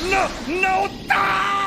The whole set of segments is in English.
No, no, ah!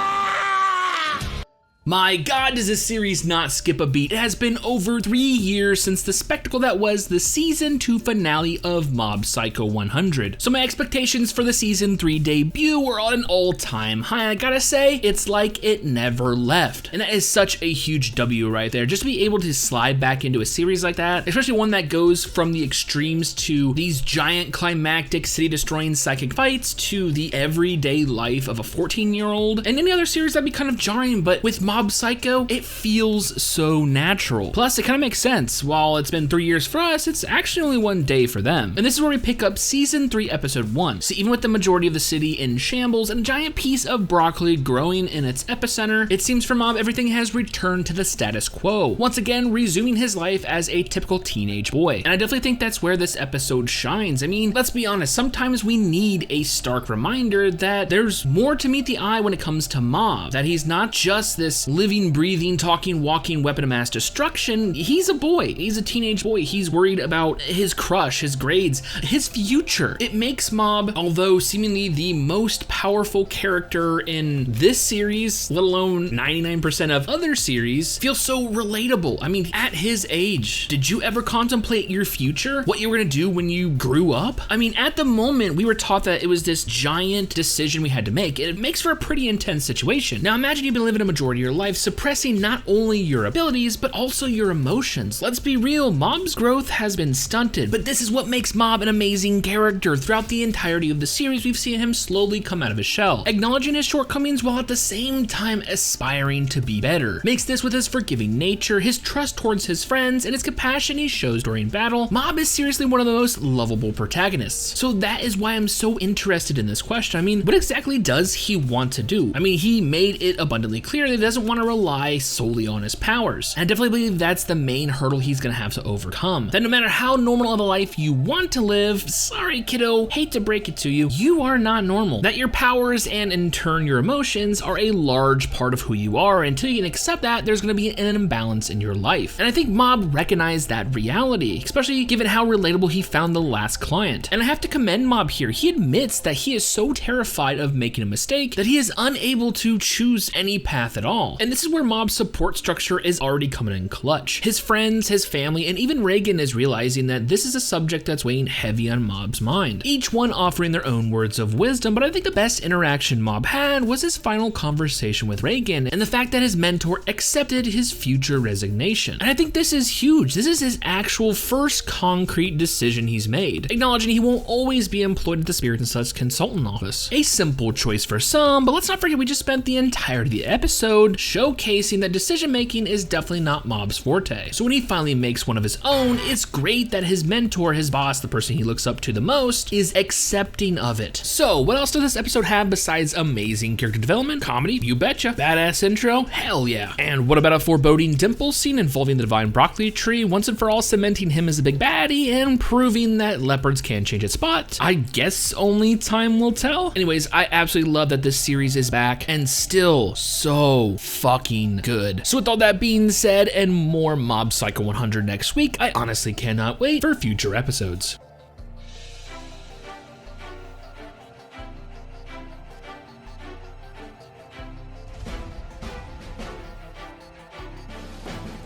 My God, does this series not skip a beat? It has been over 3 years since the spectacle that was the Season 2 finale of Mob Psycho 100. So my expectations for the Season 3 debut were on an all-time high. I gotta say, it's like it never left. And that is such a huge W right there. Just to be able to slide back into a series like that, especially one that goes from the extremes to these giant climactic city-destroying psychic fights to the everyday life of a 14-year-old. And any other series that'd be kind of jarring, but with Mob Psycho, it feels so natural. Plus, it kind of makes sense. While it's been 3 years for us, it's actually only 1 day for them. And this is where we pick up Season 3, Episode 1. So even with the majority of the city in shambles and a giant piece of broccoli growing in its epicenter, it seems for Mob everything has returned to the status quo, once again resuming his life as a typical teenage boy. And I definitely think that's where this episode shines. I mean, let's be honest, sometimes we need a stark reminder that there's more to meet the eye when it comes to Mob, that he's not just this living, breathing, talking, walking weapon of mass destruction. He's a boy. He's a teenage boy. He's worried about his crush, his grades, his future. It makes Mob, although seemingly the most powerful character in this series, let alone 99% of other series, feel so relatable. I mean, at his age, did you ever contemplate your future? What you were gonna do when you grew up? I mean, at the moment, we were taught that it was this giant decision we had to make. It makes for a pretty intense situation. Now imagine you've been living a majority of your life suppressing not only your abilities, but also your emotions. Let's be real, Mob's growth has been stunted, but this is what makes Mob an amazing character. Throughout the entirety of the series, we've seen him slowly come out of his shell, acknowledging his shortcomings while at the same time aspiring to be better. Makes this with his forgiving nature, his trust towards his friends, and his compassion he shows during battle. Mob is seriously one of the most lovable protagonists. So that is why I'm so interested in this question. I mean, what exactly does he want to do? I mean, he made it abundantly clear that he doesn't want to rely solely on his powers. And I definitely believe that's the main hurdle he's gonna have to overcome. That no matter how normal of a life you want to live, sorry kiddo, hate to break it to you, you are not normal. That your powers and in turn your emotions are a large part of who you are. Until you can accept that, there's gonna be an imbalance in your life. And I think Mob recognized that reality, especially given how relatable he found the last client. And I have to commend Mob here. He admits that he is so terrified of making a mistake that he is unable to choose any path at all. And this is where Mob's support structure is already coming in clutch. His friends, his family, and even Reagan is realizing that this is a subject that's weighing heavy on Mob's mind, each one offering their own words of wisdom. But I think the best interaction Mob had was his final conversation with Reagan and the fact that his mentor accepted his future resignation. And I think this is huge. This is his actual first concrete decision he's made, acknowledging he won't always be employed at the Spirit and Such consultant office. A simple choice for some, but let's not forget we just spent the entirety of the episode showcasing that decision making is definitely not Mob's forte. So when he finally makes one of his own, it's great that his mentor, his boss, the person he looks up to the most, is accepting of it. So what else does this episode have besides amazing character development? Comedy? You betcha. Badass intro? Hell yeah. And what about a foreboding dimple scene involving the divine broccoli tree, once and for all cementing him as a big baddie and proving that leopards can change its spot? I guess only time will tell. Anyways, I absolutely love that this series is back and still so fucking good. So with all that being said and more Mob Psycho 100 next week, I honestly cannot wait for future episodes.